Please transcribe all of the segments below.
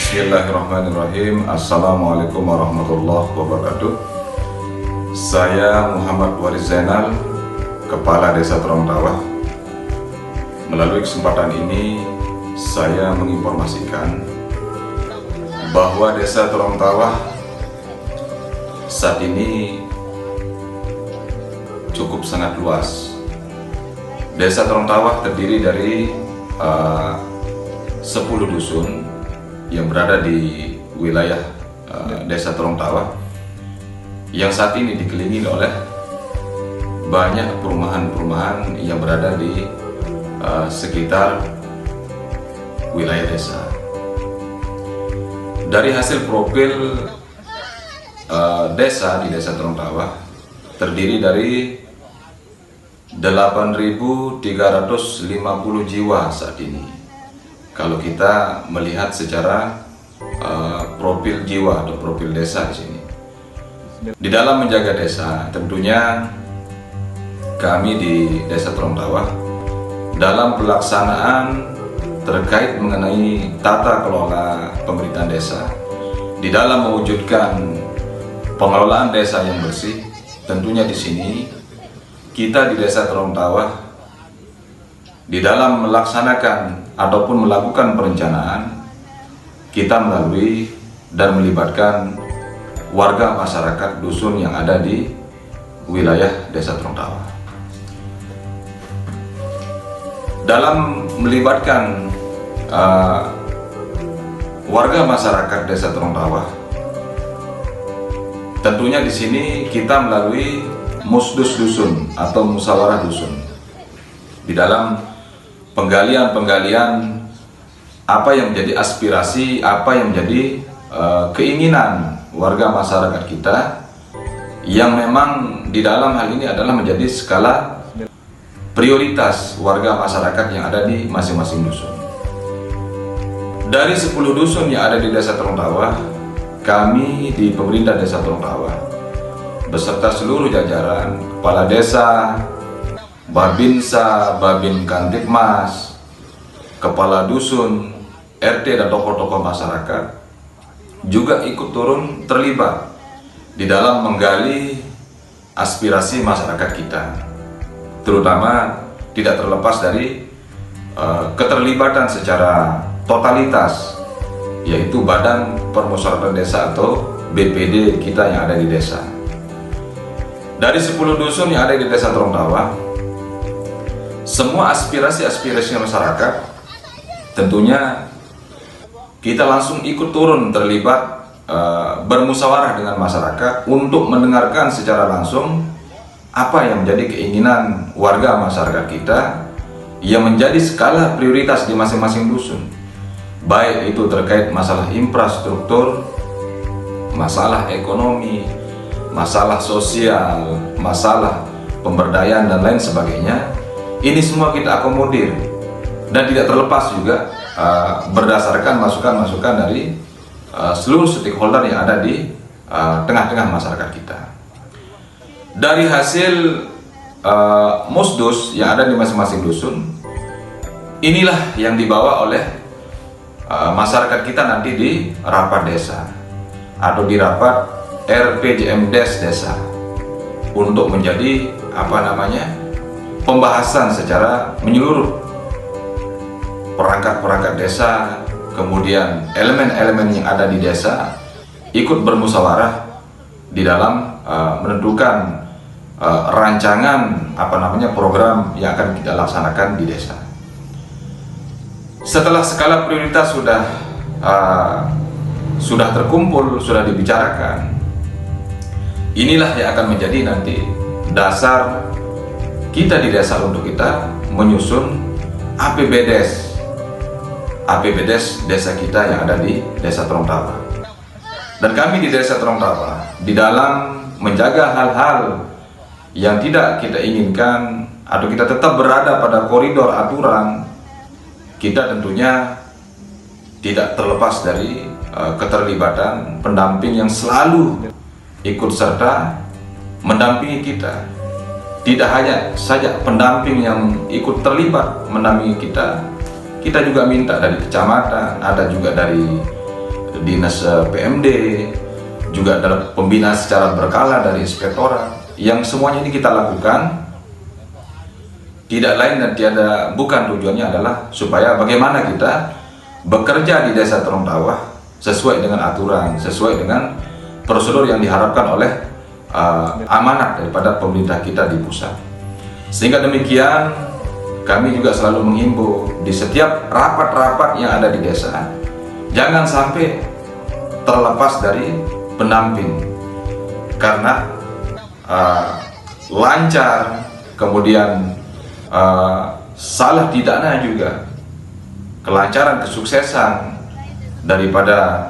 Bismillahirrahmanirrahim. Assalamualaikum warahmatullahi wabarakatuh. Saya Muhammad Waris Zainal, Kepala Desa Terongtawah. Melalui kesempatan ini, saya menginformasikan bahwa Desa Terongtawah saat ini cukup sangat luas. Desa Terongtawah terdiri dari 10 dusun yang berada di wilayah Desa Terongtawah yang saat ini dikelilingi oleh banyak perumahan-perumahan yang berada di sekitar wilayah desa. Dari hasil profil desa di Desa Terongtawah terdiri dari 8.350 jiwa saat ini. Kalau kita melihat secara profil jiwa atau profil desa di sini, di dalam menjaga desa, tentunya kami di Desa Terongtawah dalam pelaksanaan terkait mengenai tata kelola pemerintahan desa, di dalam mewujudkan pengelolaan desa yang bersih, tentunya di sini kita di Desa Terongtawah di dalam melaksanakan ataupun melakukan perencanaan, kita melalui dan melibatkan warga masyarakat dusun yang ada di wilayah Desa Terongtawah. Dalam melibatkan warga masyarakat Desa Terongtawah, tentunya di sini kita melalui musdus dusun atau musyawarah dusun. Di dalam penggalian apa yang menjadi aspirasi, apa yang menjadi keinginan warga masyarakat kita yang memang di dalam hal ini adalah menjadi skala prioritas warga masyarakat yang ada di masing-masing dusun. Dari 10 dusun yang ada di Desa Terongtawah, kami di pemerintah Desa Terongtawah beserta seluruh jajaran, kepala desa, Babinsa, Babin Kantipmas, kepala dusun, RT dan tokoh-tokoh masyarakat juga ikut turun terlibat di dalam menggali aspirasi masyarakat kita, terutama tidak terlepas dari keterlibatan secara totalitas, yaitu Badan Permusyawaratan Desa atau BPD kita yang ada di desa. Dari 10 dusun yang ada di Desa Terongtawah, semua aspirasi masyarakat tentunya kita langsung ikut turun terlibat bermusyawarah dengan masyarakat untuk mendengarkan secara langsung apa yang menjadi keinginan warga masyarakat kita yang menjadi skala prioritas di masing-masing dusun, baik itu terkait masalah infrastruktur, masalah ekonomi, masalah sosial, masalah pemberdayaan dan lain sebagainya. Ini semua kita akomodir dan tidak terlepas juga berdasarkan masukan-masukan dari seluruh stakeholder yang ada di tengah-tengah masyarakat kita. Dari hasil musdus yang ada di masing-masing dusun, inilah yang dibawa oleh masyarakat kita nanti di rapat desa atau di rapat RPJMDes desa untuk menjadi pembahasan secara menyeluruh perangkat-perangkat desa, kemudian elemen-elemen yang ada di desa ikut bermusyawarah di dalam menentukan rancangan program yang akan kita laksanakan di desa. Setelah skala prioritas sudah terkumpul, sudah dibicarakan, inilah yang akan menjadi nanti dasar kita di desa untuk kita menyusun APBDes desa kita yang ada di Desa Terongtawah. Dan kami di Desa Terongtawah di dalam menjaga hal-hal yang tidak kita inginkan atau kita tetap berada pada koridor aturan, kita tentunya tidak terlepas dari keterlibatan pendamping yang selalu ikut serta mendampingi kita. Tidak hanya saja pendamping yang ikut terlibat mendampingi kita juga minta dari kecamatan, ada juga dari dinas PMD, juga dalam pembinaan secara berkala dari inspektorat, yang semuanya ini kita lakukan tidak lain dan bukan tujuannya adalah supaya bagaimana kita bekerja di Desa Terong-Tawah sesuai dengan aturan, sesuai dengan prosedur yang diharapkan oleh amanat daripada pemerintah kita di pusat. Sehingga demikian, kami juga selalu menghimbau di setiap rapat-rapat yang ada di desa, jangan sampai terlepas dari pendamping, karena lancar, kemudian salah tidaknya juga kelancaran, kesuksesan daripada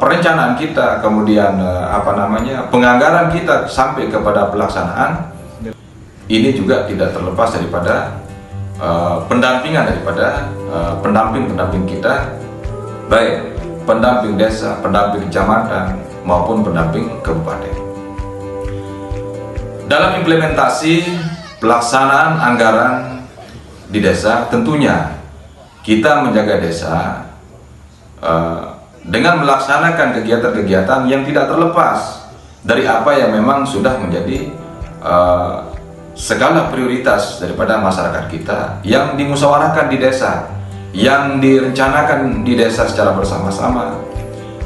perencanaan kita, kemudian penganggaran kita sampai kepada pelaksanaan, ini juga tidak terlepas daripada pendampingan daripada pendamping-pendamping kita, baik pendamping desa, pendamping kecamatan maupun pendamping kabupaten. Dalam implementasi pelaksanaan anggaran di desa, tentunya kita menjaga desa dengan melaksanakan kegiatan-kegiatan yang tidak terlepas dari apa yang memang sudah menjadi skala prioritas daripada masyarakat kita yang dimusyawarahkan di desa, yang direncanakan di desa secara bersama-sama,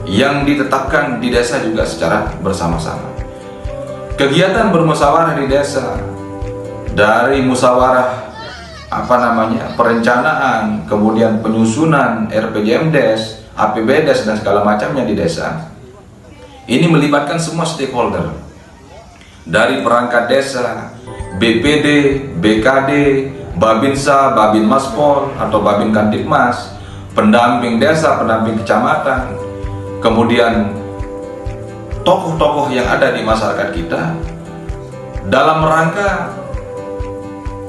yang ditetapkan di desa juga secara bersama-sama. Kegiatan bermusyawarah di desa, dari musyawarah perencanaan, kemudian penyusunan RPJMdes, APBdes dan segala macamnya di desa, ini melibatkan semua stakeholder, dari perangkat desa, BPD, BKD, Babinsa, Babin Maspor atau Babin Kantipmas, pendamping desa, pendamping kecamatan, kemudian tokoh-tokoh yang ada di masyarakat kita, dalam rangka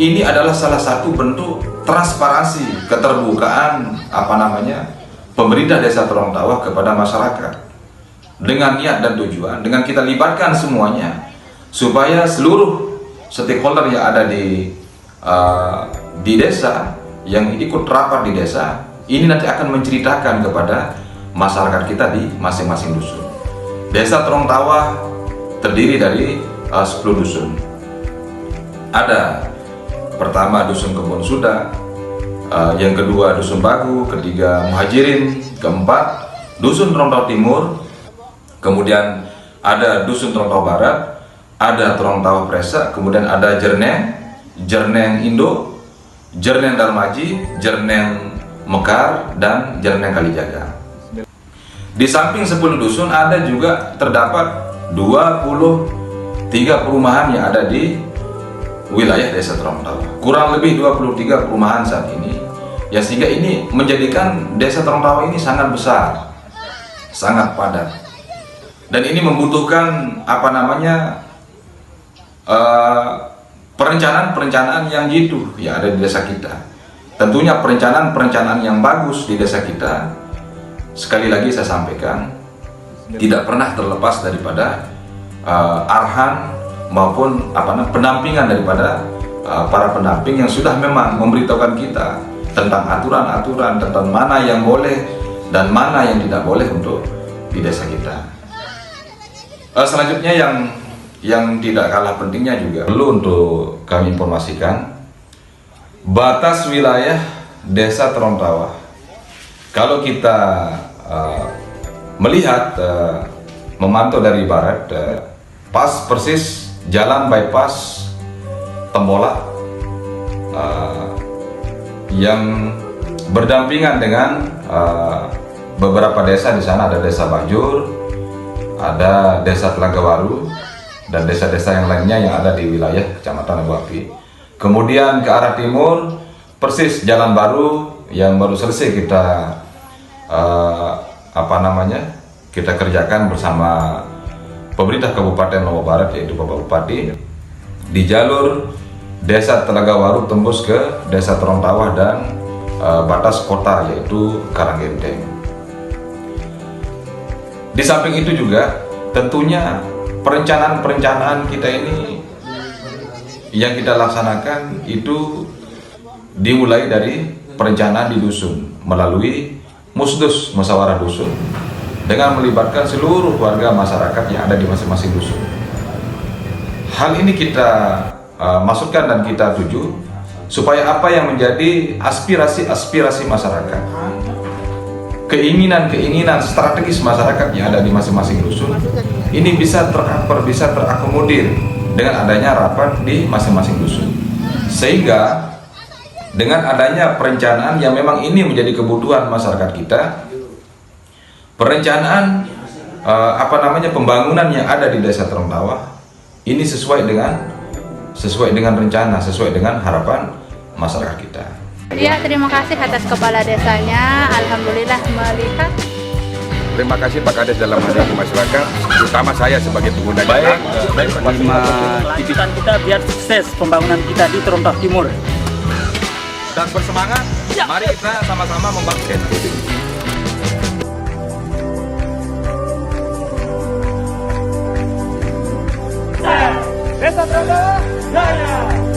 ini adalah salah satu bentuk transparansi, keterbukaan pemerintah Desa Terong-Tawah kepada masyarakat, dengan niat dan tujuan, dengan kita libatkan semuanya supaya seluruh stakeholder yang ada di desa, yang ikut rapat di desa ini nanti akan menceritakan kepada masyarakat kita di masing-masing dusun. Desa Terong-Tawah terdiri dari 10 dusun. Ada pertama Dusun Kebun Suda, yang kedua Dusun Bagu, ketiga Muhajirin, keempat Dusun Terong-Tawah Timur, kemudian ada Dusun Terong-Tawah Barat, ada Terong-Tawah Presa, kemudian ada Jerneng Indo, Jerneng Darmaji, Jerneng Mekar, dan Jerneng Kalijaga. Di samping 10 dusun ada juga terdapat 23 perumahan yang ada di wilayah Desa Terong-Tawah. Kurang lebih 23 perumahan saat ini, ya, sehingga ini menjadikan Desa Terong-Tawah ini sangat besar, sangat padat, dan ini membutuhkan perencanaan yang jitu yang ada di desa kita. Tentunya perencanaan yang bagus di desa kita, sekali lagi saya sampaikan, tidak pernah terlepas daripada arahan maupun pendampingan daripada para pendamping yang sudah memang memberitahukan kita tentang aturan-aturan, tentang mana yang boleh dan mana yang tidak boleh untuk di desa kita. Selanjutnya yang tidak kalah pentingnya juga perlu untuk kami informasikan batas wilayah Desa Terong-Tawah. Kalau kita melihat, memantau dari barat, pas persis jalan bypass Tembolak yang berdampingan dengan beberapa desa di sana. Ada Desa Bajur, ada Desa Telaga Baru, dan desa-desa yang lainnya yang ada di wilayah Kecamatan Abu Api. Kemudian ke arah timur, persis jalan baru yang baru selesai kita kita kerjakan bersama pemerintah Kabupaten Lombok Barat, yaitu Bapak Bupati, di jalur Desa Telaga Baru tembus ke Desa Terong-Tawah dan batas kota, yaitu Karanggenteng. Di samping itu juga tentunya perencanaan kita ini yang kita laksanakan itu dimulai dari perencanaan di dusun melalui musdus musyawarah dusun dengan melibatkan seluruh warga masyarakat yang ada di masing-masing dusun. Hal ini kita maksudkan dan kita tuju supaya apa yang menjadi aspirasi-aspirasi masyarakat, keinginan-keinginan strategis masyarakat yang ada di masing-masing dusun ini bisa tercover, bisa terakomodir dengan adanya rapat di masing-masing dusun. Sehingga dengan adanya perencanaan yang memang ini menjadi kebutuhan masyarakat kita, perencanaan pembangunan yang ada di Desa Terembawah ini sesuai dengan rencana, sesuai dengan harapan masyarakat kita. Ya, terima kasih atas kepala desanya. Alhamdulillah melihat. Terima kasih Pak Kades dalam menghadapi masyarakat, terutama saya sebagai pengguna jalan. Lanjutan kita biar sukses pembangunan kita di Terembawah Timur. Dan bersemangat, mari kita sama-sama membangun Desa Terembawah Jaya!